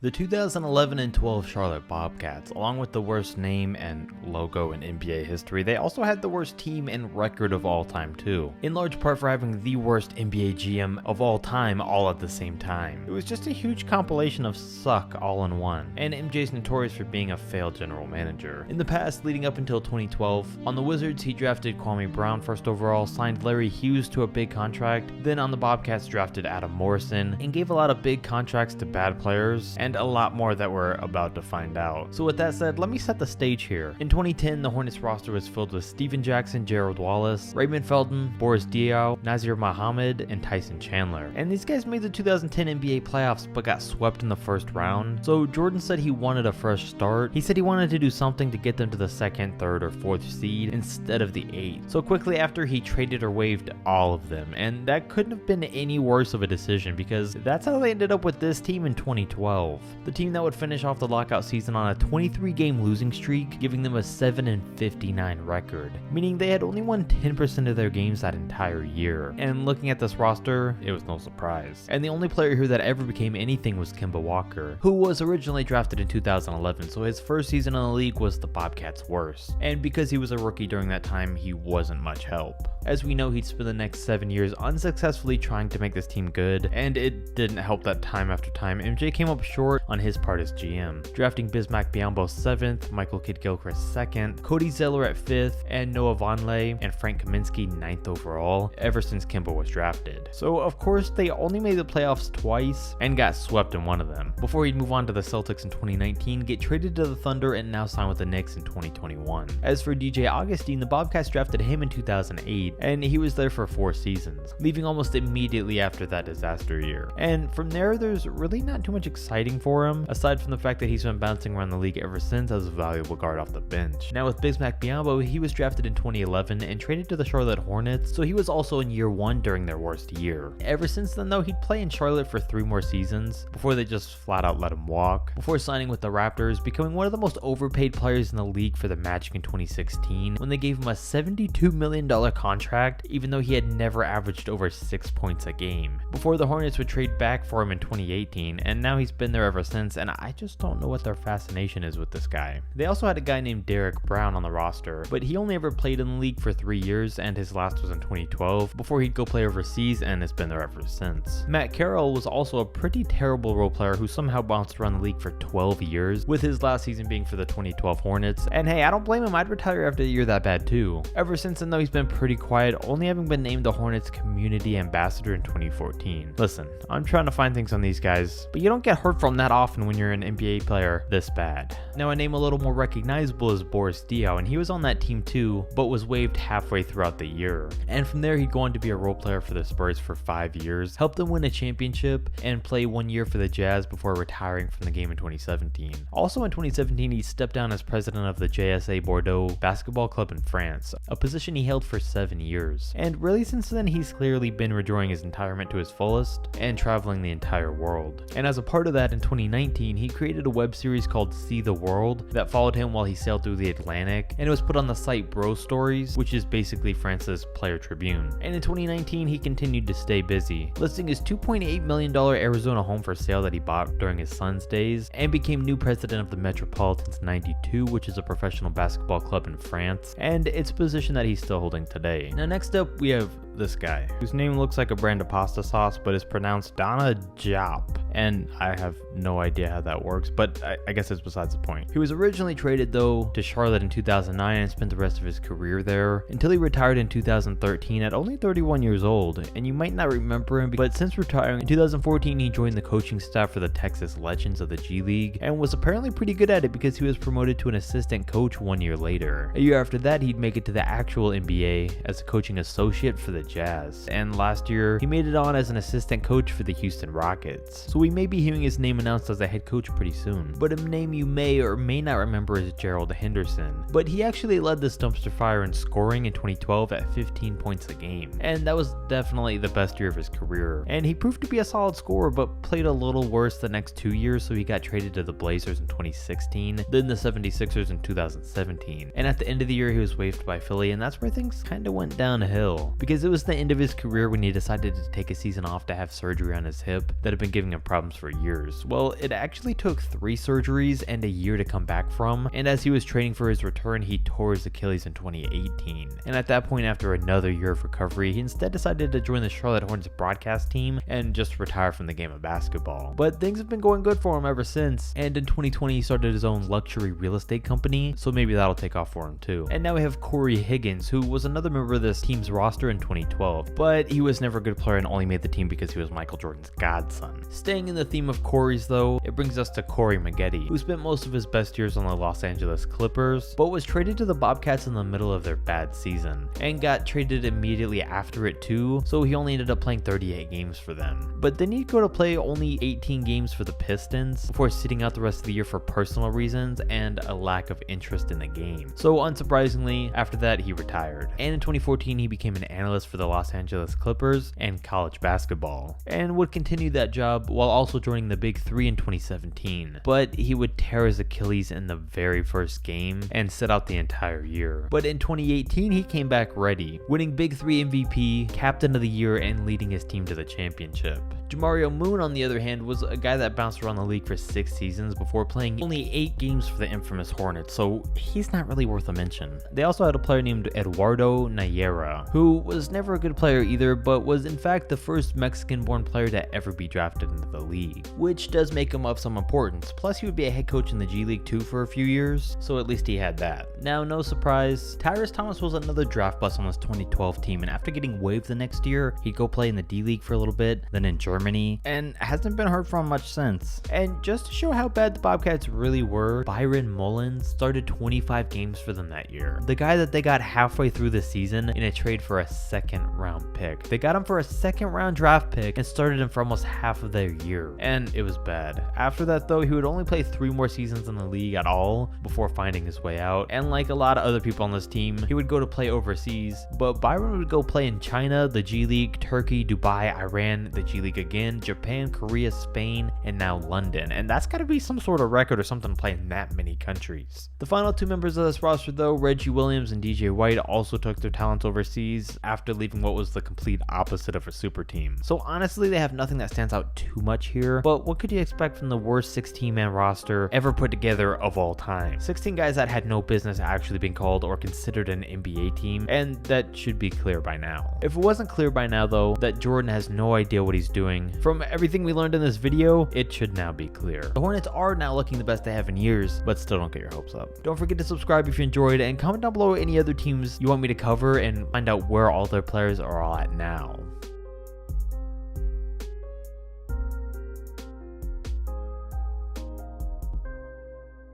The 2011 and 12 Charlotte Bobcats, along with the worst name and logo in NBA history, they also had the worst team and record of all time too, in large part for having the worst NBA GM of all time all at the same time. It was just a huge compilation of suck all in one, and MJ's notorious for being a failed general manager. In the past, leading up until 2012, on the Wizards he drafted Kwame Brown first overall, signed Larry Hughes to a big contract, then on the Bobcats drafted Adam Morrison, and gave a lot of big contracts to bad players, and a lot more that we're about to find out. So with that said, let me set the stage here. In 2010, the Hornets roster was filled with Steven Jackson, Gerald Wallace, Raymond Felton, Boris Diaw, Nazir Muhammad, and Tyson Chandler. And these guys made the 2010 NBA playoffs but got swept in the first round. So Jordan said he wanted a fresh start. He said he wanted to do something to get them to the second, third, or fourth seed instead of the 8th. So quickly after, he traded or waived all of them, and that couldn't have been any worse of a decision because that's how they ended up with this team in 2012. The team that would finish off the lockout season on a 23-game losing streak, giving them a 7-59 record, meaning they had only won 10% of their games that entire year. And looking at this roster, it was no surprise. And the only player here that ever became anything was Kemba Walker, who was originally drafted in 2011, so his first season in the league was the Bobcats' worst. And because he was a rookie during that time, he wasn't much help. As we know, he'd spent the next 7 years unsuccessfully trying to make this team good, and it didn't help that time after time MJ came up short on his part as GM, drafting Bismack Biyombo 7th, Michael Kidd-Gilchrist 2nd, Cody Zeller at 5th, and Noah Vonleh and Frank Kaminsky 9th overall ever since Kemba was drafted. So of course they only made the playoffs twice and got swept in one of them, before he'd move on to the Celtics in 2019, get traded to the Thunder, and now sign with the Knicks in 2021. As for DJ Augustine, the Bobcats drafted him in 2008, and he was there for 4 seasons, leaving almost immediately after that disaster year. And from there, there's really not too much exciting for him, aside from the fact that he's been bouncing around the league ever since as a valuable guard off the bench. Now with Bismack Biyombo, he was drafted in 2011 and traded to the Charlotte Hornets, so he was also in year 1 during their worst year. Ever since then though, he'd play in Charlotte for 3 more seasons, before they just flat out let him walk, before signing with the Raptors, becoming one of the most overpaid players in the league for the Magic in 2016, when they gave him a $72 million contract, even though he had never averaged over 6 points a game, before the Hornets would trade back for him in 2018, and now he's been there ever since, and I just don't know what their fascination is with this guy. They also had a guy named Derek Brown on the roster, but he only ever played in the league for 3 years, and his last was in 2012, before he'd go play overseas, and has been there ever since. Matt Carroll was also a pretty terrible role player who somehow bounced around the league for 12 years, with his last season being for the 2012 Hornets, and hey, I don't blame him, I'd retire after a year that bad too. Ever since then though, he's been pretty quiet, only having been named the Hornets Community Ambassador in 2014. Listen, I'm trying to find things on these guys, but you don't get heard from that often when you're an NBA player this bad. Now a name a little more recognizable is Boris Diaw, and he was on that team too, but was waived halfway throughout the year. And from there he'd go on to be a role player for the Spurs for 5 years, helped them win a championship, and play 1 year for the Jazz before retiring from the game in 2017. Also in 2017 he stepped down as president of the JSA Bordeaux basketball club in France, a position he held for 7 years. And really since then he's clearly been enjoying his retirement to his fullest and traveling the entire world. And as a part of that, in 2019 he created a web series called See the World that followed him while he sailed through the Atlantic, and it was put on the site Bro Stories, which is basically France's Player Tribune. And in 2019 he continued to stay busy, listing his $2.8 million Arizona home for sale that he bought during his son's days, and became new president of the Metropolitans 92, which is a professional basketball club in France, and it's a position that he's still holding today. Now next up we have this guy, whose name looks like a brand of pasta sauce but is pronounced Donna Diop, and I have no idea how that works, but I guess it's besides the point. He was originally traded though to Charlotte in 2009 and spent the rest of his career there until he retired in 2013 at only 31 years old, and you might not remember him, but since retiring in 2014 he joined the coaching staff for the Texas Legends of the G League and was apparently pretty good at it because he was promoted to an assistant coach 1 year later. A year after that he'd make it to the actual NBA as a coaching associate for the Jazz, and last year he made it on as an assistant coach for the Houston Rockets. So we may be hearing his name announced as a head coach pretty soon. But a name you may or may not remember is Gerald Henderson, but he actually led this dumpster fire in scoring in 2012 at 15 points a game, and that was definitely the best year of his career. And he proved to be a solid scorer, but played a little worse the next 2 years, so he got traded to the Blazers in 2016, then the 76ers in 2017. And at the end of the year he was waived by Philly, and that's where things kind of went downhill, because it it was the end of his career when he decided to take a season off to have surgery on his hip that had been giving him problems for years. Well, it actually took 3 surgeries and a year to come back from, and as he was training for his return, he tore his Achilles in 2018. And at that point, after another year of recovery, he instead decided to join the Charlotte Hornets broadcast team and just retire from the game of basketball. But things have been going good for him ever since, and in 2020 he started his own luxury real estate company, so maybe that'll take off for him too. And now we have Corey Higgins, who was another member of this team's roster in 2012, but he was never a good player and only made the team because he was Michael Jordan's godson. Staying in the theme of Corey's though, it brings us to Corey Maggette, who spent most of his best years on the Los Angeles Clippers, but was traded to the Bobcats in the middle of their bad season, and got traded immediately after it too, so he only ended up playing 38 games for them. But then he'd go to play only 18 games for the Pistons before sitting out the rest of the year for personal reasons and a lack of interest in the game. So unsurprisingly, after that he retired. And in 2014 he became an analyst for the Los Angeles Clippers and college basketball, and would continue that job while also joining the Big Three in 2017. But he would tear his Achilles in the very first game and sit out the entire year. But in 2018 he came back ready, winning Big Three MVP, Captain of the Year, and leading his team to the championship. Jamario Moon, on the other hand, was a guy that bounced around the league for 6 seasons before playing only 8 games for the infamous Hornets, so he's not really worth a mention. They also had a player named Eduardo Nayera, who was never a good player either, but was in fact the first Mexican-born player to ever be drafted into the league, which does make him of some importance. Plus, he would be a head coach in the G League too for a few years, so at least he had that. Now, no surprise, Tyrese Thomas was another draft bust on this 2012 team, and after getting waived the next year, he'd go play in the D League for a little bit, then in Germany, and hasn't been heard from much since. And just to show how bad the Bobcats really were, Byron Mullins started 25 games for them that year. The guy that they got halfway through the season in a trade for a 2nd round pick. They got him for a 2nd round draft pick and started him for almost half of their year, and it was bad. After that though, he would only play 3 more seasons in the league at all before finding his way out, and like a lot of other people on this team, he would go to play overseas, but Byron would go play in China, the G League, Turkey, Dubai, Iran, the G League again, Japan, Korea, Spain, and now London, and that's gotta be some sort of record or something to play in that many countries. The final 2 members of this roster though, Reggie Williams and DJ White, also took their talents overseas after leaving what was the complete opposite of a super team. So honestly, they have nothing that stands out too much here, but what could you expect from the worst 16-man roster ever put together of all time? 16 guys that had no business actually being called or considered an NBA team, and that should be clear by now. If it wasn't clear by now though, that Jordan has no idea what he's doing, from everything we learned in this video, it should now be clear. The Hornets are now looking the best they have in years, but still don't get your hopes up. Don't forget to subscribe if you enjoyed, and comment down below any other teams you want me to cover and find out where all their players are all at now.